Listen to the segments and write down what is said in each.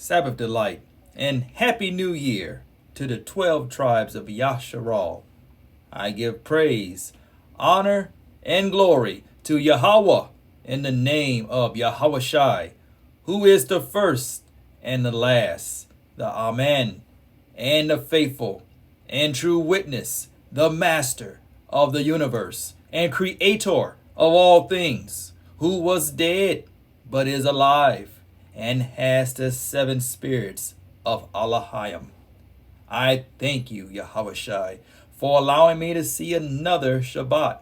Sabbath delight, and Happy New Year to the 12 tribes of Yasharal. I give praise, honor, and glory to Yahweh in the name of Yahweh Shai, who is the first and the last, the Amen, and the faithful and true witness, the master of the universe and creator of all things, who was dead but is alive and has the seven spirits of Allahayim. I thank you, Yahweh Shai, for allowing me to see another Shabbat,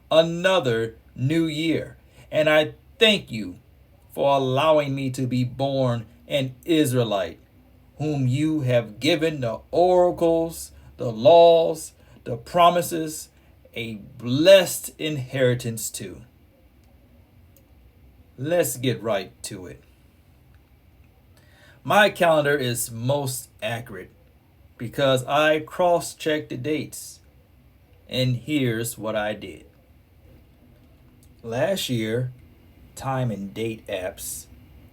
another new year. And I thank you for allowing me to be born an Israelite, whom you have given the oracles, the laws, the promises, a blessed inheritance to. Let's get right to it. My calendar is most accurate because I cross-checked the dates. And here's what I did. Last year, time and date apps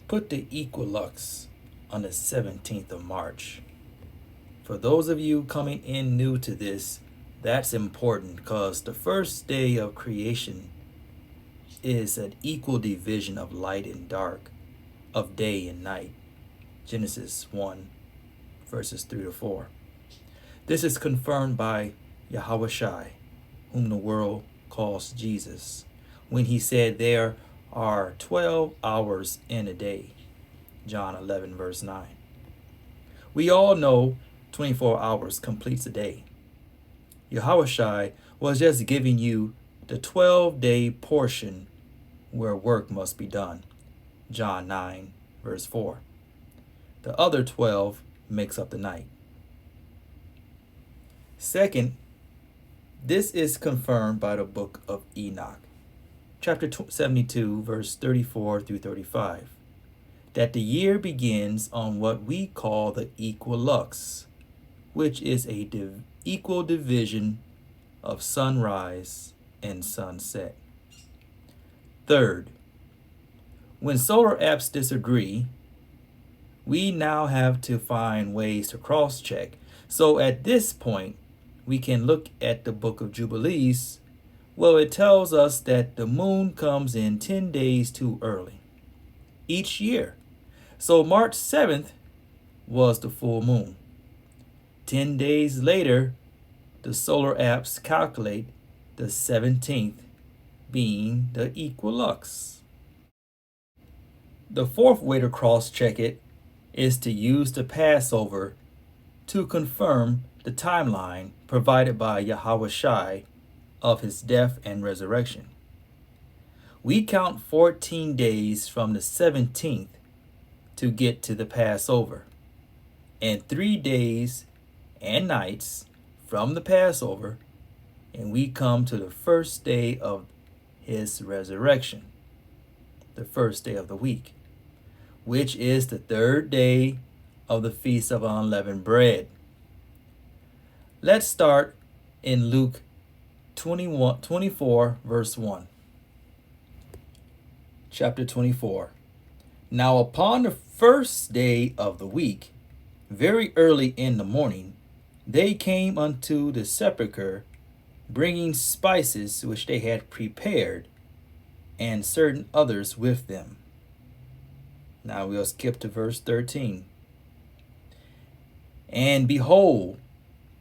put the equilux on the 17th of March. For those of you coming in new to this, that's important because the first day of creation is an equal division of light and dark, of day and night. Genesis 1, verses 3 to 4. This is confirmed by Yahweh Shai, whom the world calls Jesus, when he said there are 12 hours in a day. John 11, verse 9. We all know 24 hours completes a day. Yahweh Shai was just giving you the 12-day portion where work must be done. John 9, verse 4. The other 12 makes up the night. Second, this is confirmed by the book of Enoch, chapter 72, verse 34 through 35, that the year begins on what we call the equilux, which is a equal division of sunrise and sunset. Third, when solar apps disagree, we now have to find ways to cross-check. So at this point, we can look at the book of Jubilees. Well, it tells us that the moon comes in 10 days too early each year. So March 7th was the full moon. 10 days later, the solar apps calculate the 17th being the equilux. The fourth way to cross-check it is to use the Passover to confirm the timeline provided by Yahweh Shai of his death and resurrection. We count 14 days from the 17th to get to the Passover, and 3 days and nights from the Passover, and we come to the first day of his resurrection, the first day of the week, which is the third day of the Feast of Unleavened Bread. Let's start in Luke 24, verse 1. Chapter 24. Now upon the first day of the week, very early in the morning, they came unto the sepulchre, bringing spices which they had prepared, and certain others with them. Now we'll skip to verse 13. And behold,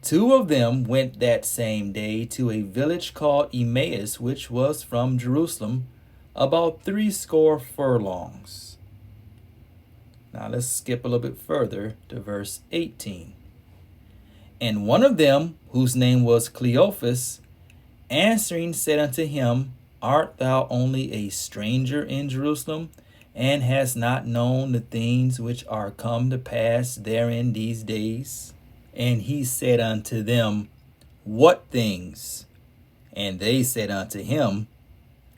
2 of them went that same day to a village called Emmaus, which was from Jerusalem about 60 furlongs. Now let's skip a little bit further to verse 18. And one of them, whose name was Cleophas, answering said unto him, Art thou only a stranger in Jerusalem, and hast not known the things which are come to pass therein these days? And he said unto them, What things? And they said unto him,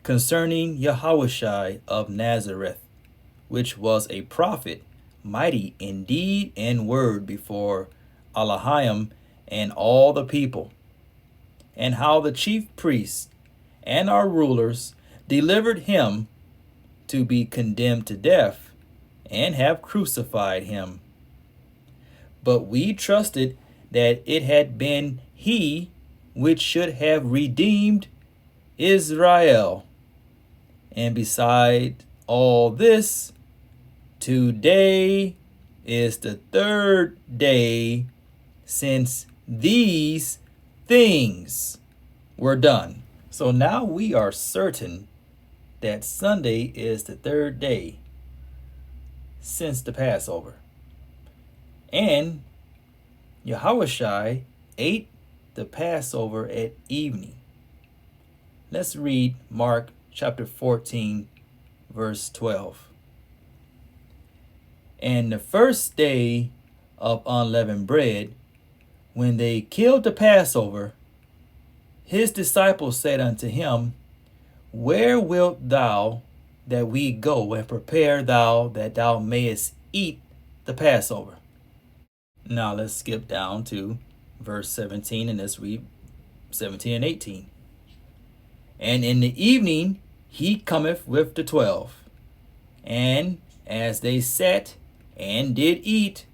Concerning Yahushua of Nazareth, which was a prophet, mighty in deed and word before Allahayim and all the people, and how the chief priests and our rulers delivered him to be condemned to death, and have crucified him. But we trusted that it had been he which should have redeemed Israel. And beside all this, today is the third day since these things were done. So now we are certain that Sunday is the third day since the Passover. And Yahushua ate the Passover at evening. Let's read Mark chapter 14, verse 12. And the first day of unleavened bread, when they killed the Passover, his disciples said unto him, Where wilt thou that we go and prepare thou that thou mayest eat the Passover? Now let's skip down to verse 17 and let's read 17 and 18. And in the evening he cometh with the 12. And as they sat and did eat,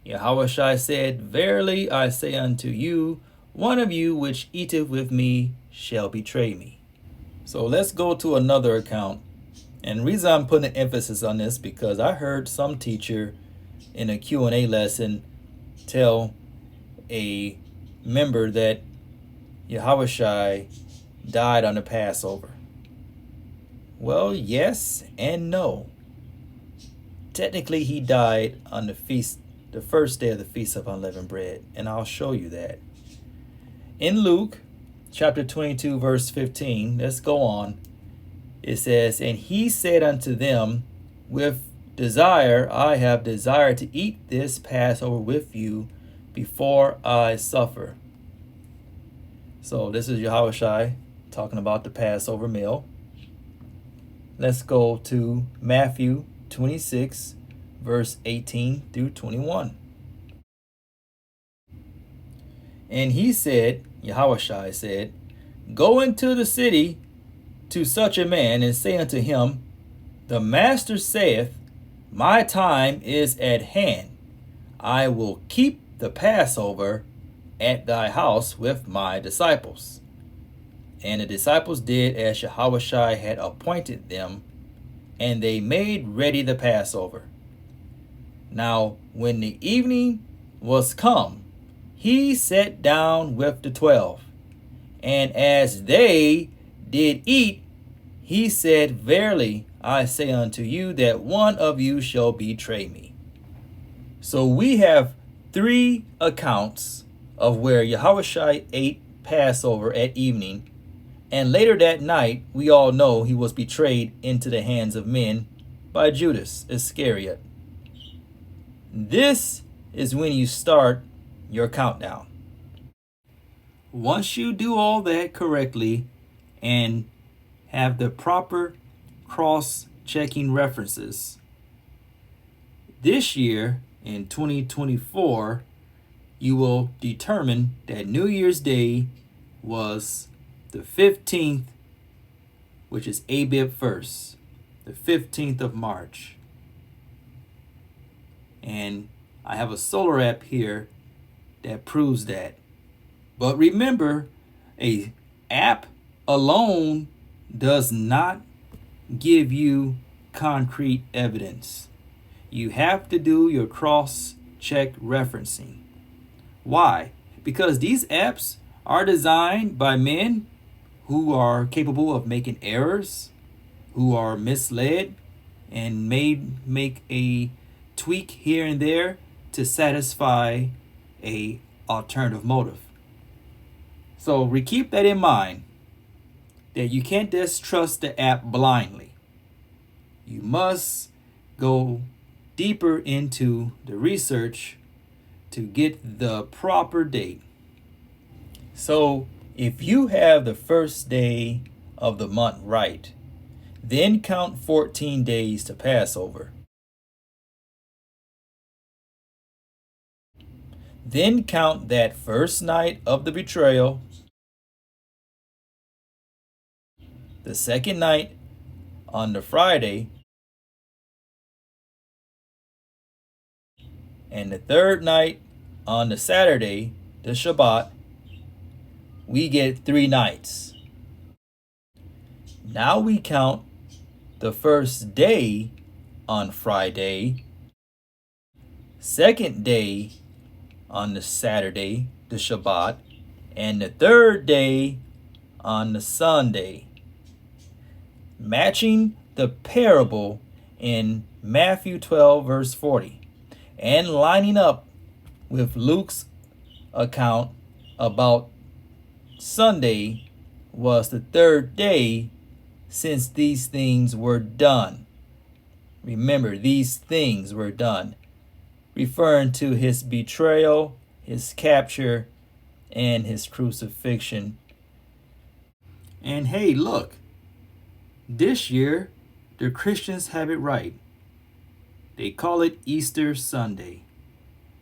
Yahushua said, Verily I say unto you, one of you which eateth with me shall betray me. So let's go to another account. And the reason I'm putting an emphasis on this because I heard some teacher in a Q&A lesson tell a member that Yahushua died on the Passover. Well, yes and no. Technically, he died on the first day of the Feast of Unleavened Bread, and I'll show you that. In Luke chapter 22, verse 15, let's go on. It says, And he said unto them, With desire I have desired to eat this Passover with you before I suffer. So this is Yahushua talking about the Passover meal. Let's go to Matthew 26, verse 18 through 21. And he said, Yahushua said, Go into the city to such a man and say unto him, The master saith, My time is at hand. I will keep the Passover at thy house with my disciples. And the disciples did as Yahushua had appointed them, and they made ready the Passover. Now, when the evening was come, he sat down with the 12. And as they did eat, he said, Verily I say unto you that one of you shall betray me. So we have three accounts of where Yahushua ate Passover at evening, and later that night we all know he was betrayed into the hands of men by Judas Iscariot. This is when you start your countdown. Once you do all that correctly and have the proper cross-checking references, this year in 2024, you will determine that New Year's Day was the 15th, which is Abib 1st, the 15th of March. And I have a solar app here that proves that. But remember, a app alone does not give you concrete evidence. You have to do your cross-check referencing. Why? Because these apps are designed by men who are capable of making errors, who are misled, and may make a tweak here and there to satisfy a alternative motive. So keep that in mind, that you can't just trust the app blindly. You must go deeper into the research to get the proper date. So if you have the first day of the month right, then count 14 days to Passover. Then count that first night of the betrayal, the second night on the Friday, And the third night on the Saturday, the Shabbat, we get 3 nights. Now we count the first day on Friday, second day on the Saturday, the Shabbat, and the third day on the Sunday, matching the parable in Matthew 12 verse 40 and lining up with Luke's account about Sunday was the third day since these things were done. Remember, these things were done, referring to his betrayal, his capture, and his crucifixion. And hey, look, this year the Christians have it right. They call it Easter Sunday.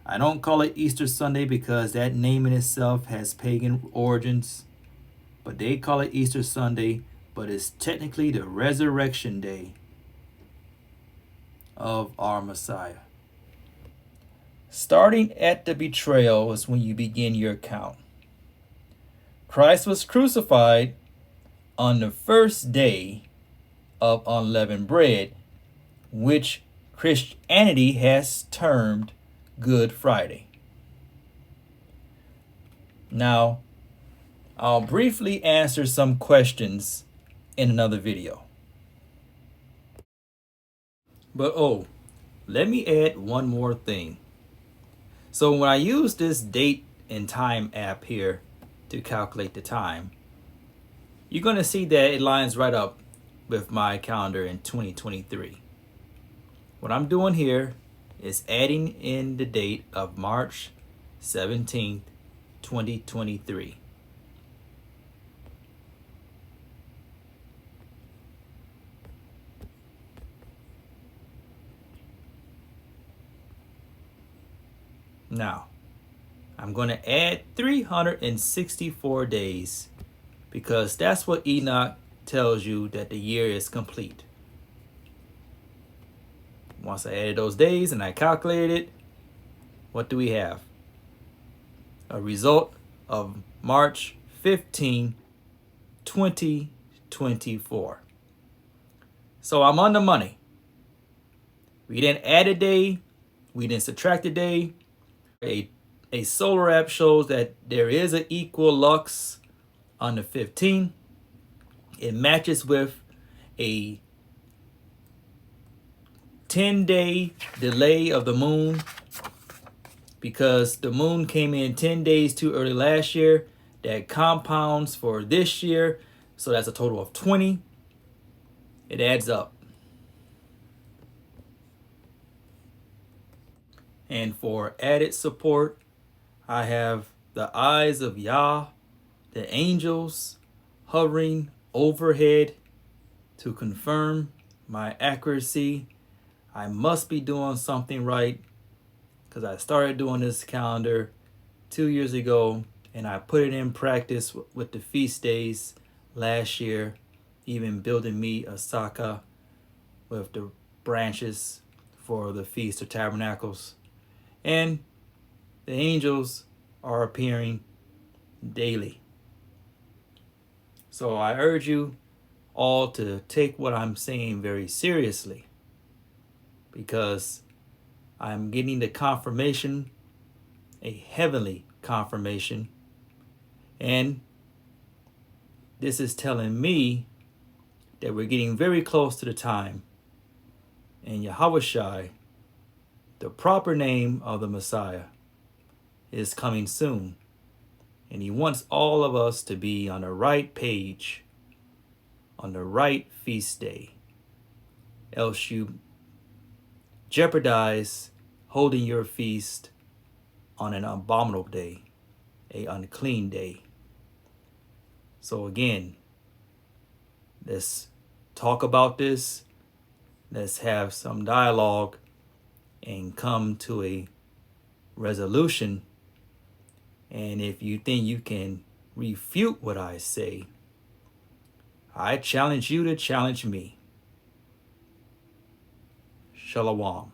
I don't call it Easter Sunday because that name in itself has pagan origins, but they call it Easter Sunday, but it's technically the resurrection day of our Messiah. Starting at the betrayal is when you begin your count. Christ was crucified on the first day of unleavened bread, which Christianity has termed Good Friday. Now, I'll briefly answer some questions in another video. But let me add one more thing. So when I use this date and time app here to calculate the time, you're going to see that it lines right up with my calendar in 2023. What I'm doing here is adding in the date of March 17th, 2023. Now, I'm going to add 364 days because that's what Enoch tells you that the year is complete. Once I added those days and I calculated it, what do we have? A result of March 15, 2024. So I'm on the money. We didn't add a day. We didn't subtract a day. A solar app shows that there is an equal lux on the 15th. It matches with a 10-day delay of the moon because the moon came in 10 days too early last year. That compounds for this year, so that's a total of 20. It adds up. And for added support, I have the eyes of Yah, the angels hovering overhead to confirm my accuracy. I must be doing something right because I started doing this calendar 2 years ago and I put it in practice with the feast days last year, even building me a sukkah with the branches for the Feast of Tabernacles. And the angels are appearing daily. So I urge you all to take what I'm saying very seriously because I'm getting the confirmation, a heavenly confirmation, and this is telling me that we're getting very close to the time and Yahushai, the proper name of the Messiah, is coming soon. And he wants all of us to be on the right page, on the right feast day. Else you jeopardize holding your feast on an abominable day, an unclean day. So again, let's talk about this. Let's have some dialogue and come to a resolution. And if you think you can refute what I say, I challenge you to challenge me. Shalom.